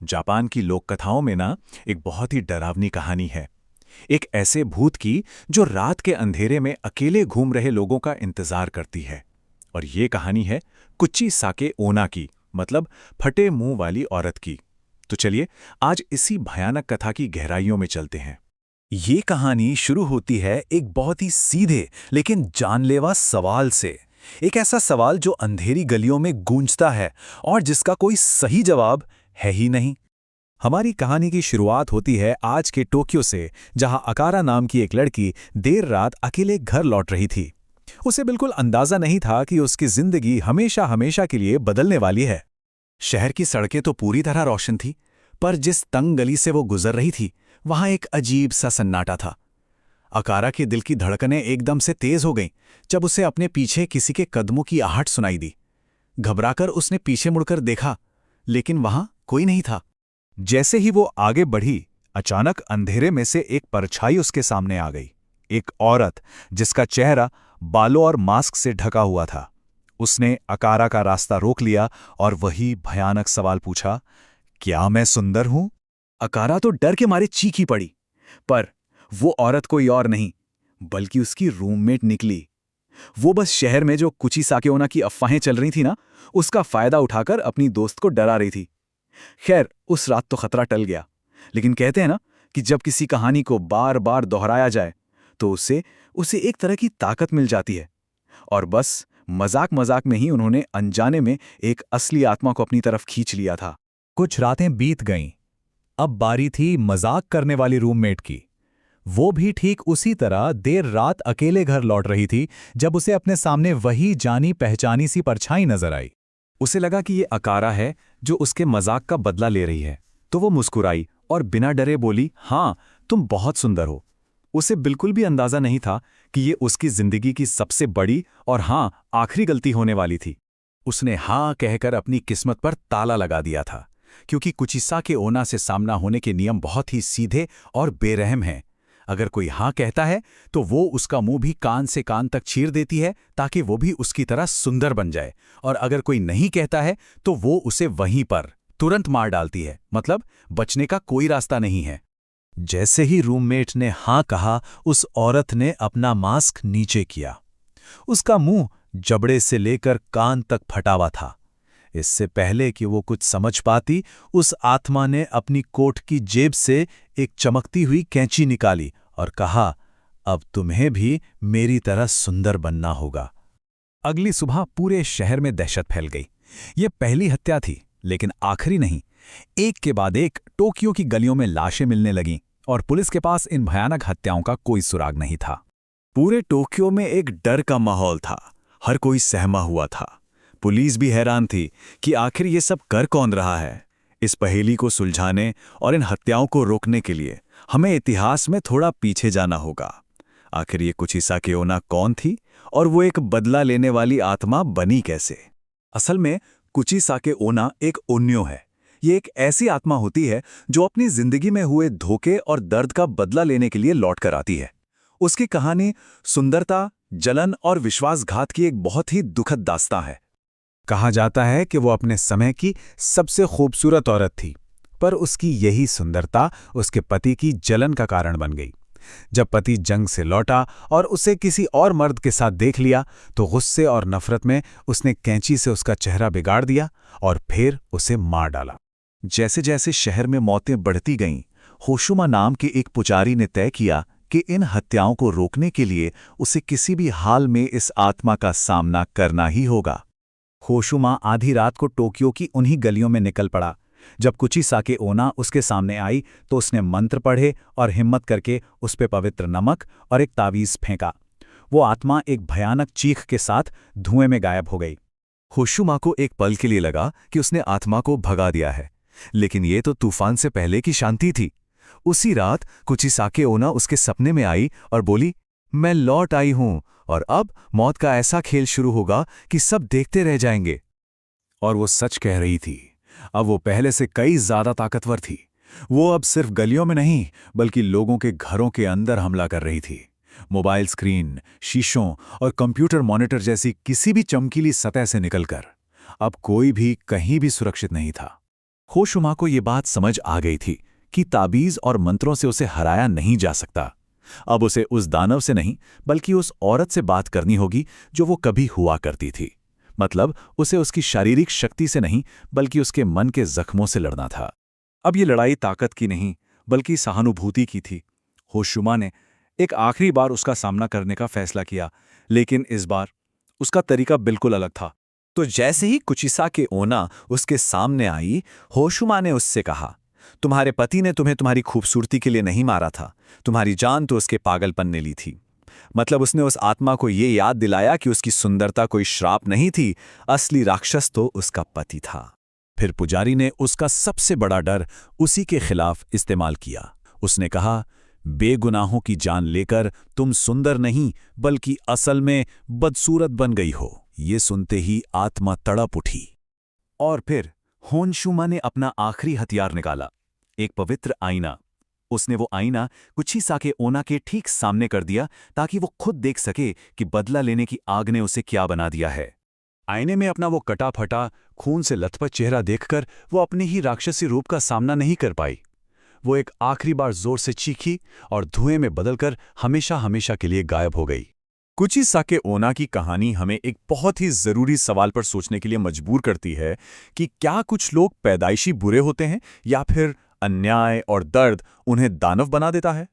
Japan की लोक कथाओं में ना एक बहुत ही डरावनी कहानी है। एक ऐसे भूत की जो रात के अंधेरे में अकेले घूम रहे लोगों का इंतजार करती है। और ये कहानी है कुच्ची साके ओना की, मतलब फटे मुंह वाली औरत की। तो चलिए आज इसी भयानक कथा की गहराइयों में चलते हैं। ये कहानी शुरू होती है एक बहुत ही सीधे लेकिन जानलेवा सवाल से। एक ऐसा सवाल जो अंधेरी गलियों में गूंजता है और जिसका कोई सही जवाब है ही नहीं। हमारी कहानी की शुरुआत होती है आज के टोक्यो से, जहां अकारा नाम की एक लड़की देर रात अकेले घर लौट रही थी। उसे बिल्कुल अंदाजा नहीं था कि उसकी जिंदगी हमेशा हमेशा के लिए बदलने वाली है। शहर की सड़कें तो पूरी तरह रोशन थी, पर जिस तंग गली से वो गुजर रही थी वहां एक अजीब सा सन्नाटा था। अकारा के दिल की धड़कनें एकदम से तेज हो गईं जब उसे अपने पीछे किसी के कदमों की आहट सुनाई दी। घबराकर उसने पीछे मुड़कर देखा, लेकिन वहां कोई नहीं था। जैसे ही वो आगे बढ़ी, अचानक अंधेरे में से एक परछाई उसके सामने आ गई। एक औरत जिसका चेहरा बालों और मास्क से ढका हुआ था। उसने अकारा का रास्ता रोक लिया और वही भयानक सवाल पूछा, क्या मैं सुंदर हूं? अकारा तो डर के मारे चीखी पड़ी, पर वो औरत कोई और नहीं बल्कि उसकी रूममेट निकली। वो बस शहर में जो कुची साकेओना की अफवाहें चल रही थी ना, उसका फायदा उठाकर अपनी दोस्त को डरा रही थी। खैर, उस रात तो खतरा टल गया, लेकिन कहते हैं ना कि जब किसी कहानी को बार बार दोहराया जाए तो उसे उसे एक तरह की ताकत मिल जाती है। और बस मजाक मजाक में ही उन्होंने अनजाने में एक असली आत्मा को अपनी तरफ खींच लिया था। कुछ रातें बीत गईं। अब बारी थी मजाक करने वाली रूममेट की। वो भी ठीक उसी तरह देर रात अकेले घर लौट रही थी जब उसे अपने सामने वही जानी पहचानी सी परछाई नजर आई। उसे लगा कि ये अकारा है जो उसके मजाक का बदला ले रही है, तो वो मुस्कुराई और बिना डरे बोली, हाँ, तुम बहुत सुंदर हो। उसे बिल्कुल भी अंदाजा नहीं था कि ये उसकी जिंदगी की सबसे बड़ी और हाँ, आखिरी गलती होने वाली थी। उसने हाँ कहकर अपनी किस्मत पर ताला लगा दिया था, क्योंकि कुचिसा के ओना से सामना होने के नियम बहुत ही सीधे और बेरहम हैं। अगर कोई हाँ कहता है तो वो उसका मुंह भी कान से कान तक चीर देती है ताकि वो भी उसकी तरह सुंदर बन जाए, और अगर कोई नहीं कहता है तो वो उसे वहीं पर तुरंत मार डालती है। मतलब बचने का कोई रास्ता नहीं है। जैसे ही रूममेट ने हाँ कहा, उस औरत ने अपना मास्क नीचे किया। उसका मुंह जबड़े से लेकर कान तक फटा हुआ था। इससे पहले कि वो कुछ समझ पाती, उस आत्मा ने अपनी कोट की जेब से एक चमकती हुई कैंची निकाली और कहा, अब तुम्हें भी मेरी तरह सुंदर बनना होगा। अगली सुबह पूरे शहर में दहशत फैल गई। ये पहली हत्या थी, लेकिन आखिरी नहीं। एक के बाद एक टोक्यो की गलियों में लाशें मिलने लगीं और पुलिस के पास इन भयानक हत्याओं का कोई सुराग नहीं था। पूरे टोक्यो में एक डर का माहौल था। हर कोई सहमा हुआ था। पुलिस भी हैरान थी कि आखिर ये सब कर कौन रहा है। इस पहेली को सुलझाने और इन हत्याओं को रोकने के लिए हमें इतिहास में थोड़ा पीछे जाना होगा। आखिर ये कुची साकेओना कौन थी और वो एक बदला लेने वाली आत्मा बनी कैसे? असल में कुची साकेओना एक ओन्यो है। ये एक ऐसी आत्मा होती है जो अपनी जिंदगी में हुए धोखे और दर्द का बदला लेने के लिए लौट कर आती है। उसकी कहानी सुंदरता, जलन और विश्वासघात की एक बहुत ही दुखद दास्तां है। कहा जाता है कि वो अपने समय की सबसे खूबसूरत औरत थी, पर उसकी यही सुंदरता उसके पति की जलन का कारण बन गई। जब पति जंग से लौटा और उसे किसी और मर्द के साथ देख लिया तो गुस्से और नफरत में उसने कैंची से उसका चेहरा बिगाड़ दिया और फिर उसे मार डाला। जैसे जैसे शहर में मौतें बढ़ती गईं, होशुमा नाम के एक पुजारी ने तय किया कि इन हत्याओं को रोकने के लिए उसे किसी भी हाल में इस आत्मा का सामना करना ही होगा। होशुमा आधी रात को टोक्यो की उन्हीं गलियों में निकल पड़ा। जब कुची साकेओना उसके सामने आई तो उसने मंत्र पढ़े और हिम्मत करके उस पे पवित्र नमक और एक तावीज फेंका। वो आत्मा एक भयानक चीख के साथ धुएं में गायब हो गई। होशुमा को एक पल के लिए लगा कि उसने आत्मा को भगा दिया है, लेकिन ये तो तूफान से पहले की शांति थी। उसी रात कुची साकेओना उसके सपने में आई और बोली, मैं लौट आई हूं और अब मौत का ऐसा खेल शुरू होगा कि सब देखते रह जाएंगे। और वो सच कह रही थी। अब वो पहले से कई ज्यादा ताकतवर थी। वो अब सिर्फ गलियों में नहीं बल्कि लोगों के घरों के अंदर हमला कर रही थी। मोबाइल स्क्रीन, शीशों और कंप्यूटर मॉनिटर जैसी किसी भी चमकीली सतह से निकलकर। अब कोई भी कहीं भी सुरक्षित नहीं था। होशुमा को ये बात समझ आ गई थी कि ताबीज और मंत्रों से उसे हराया नहीं जा सकता। अब उसे उस दानव से नहीं बल्कि उस औरत से बात करनी होगी जो वो कभी हुआ करती थी। मतलब उसे उसकी शारीरिक शक्ति से नहीं बल्कि उसके मन के जख्मों से लड़ना था। अब ये लड़ाई ताकत की नहीं बल्कि सहानुभूति की थी। होशुमा ने एक आखिरी बार उसका सामना करने का फैसला किया, लेकिन इस बार उसका तरीका बिल्कुल अलग था। तो जैसे ही कुचिसा के ओना उसके सामने आई, होशुमा ने उससे कहा, तुम्हारे पति ने तुम्हें तुम्हारी खूबसूरती के लिए नहीं मारा था, तुम्हारी जान तो उसके पागलपन ने ली थी। मतलब उसने उस आत्मा को ये याद दिलाया कि उसकी सुंदरता कोई श्राप नहीं थी, असली राक्षस तो उसका पति था। फिर पुजारी ने उसका सबसे बड़ा डर उसी के खिलाफ इस्तेमाल किया। उसने कहा, बेगुनाहों की जान लेकर तुम सुंदर नहीं बल्कि असल में बदसूरत बन गई हो। ये सुनते ही आत्मा तड़प उठी। और फिर होनशुमा ने अपना आखिरी हथियार निकाला, एक पवित्र आईना। उसने वो आईना कुचिसा के ओना के ठीक सामने कर दिया ताकि वो खुद देख सके कि बदला लेने की आग ने उसे क्या बना दिया है। आईने में अपना वो कटा फटा खून से लथपथ चेहरा देखकर वो अपने ही राक्षसी रूप का सामना नहीं कर पाई। वो एक आखिरी बार जोर से चीखी और धुएं में बदलकर हमेशा हमेशा के लिए गायब हो गई। कुचिसा के ओना की कहानी हमें एक बहुत ही जरूरी सवाल पर सोचने के लिए मजबूर करती है कि क्या कुछ लोग पैदाइशी बुरे होते हैं या फिर अन्याय और दर्द उन्हें दानव बना देता है।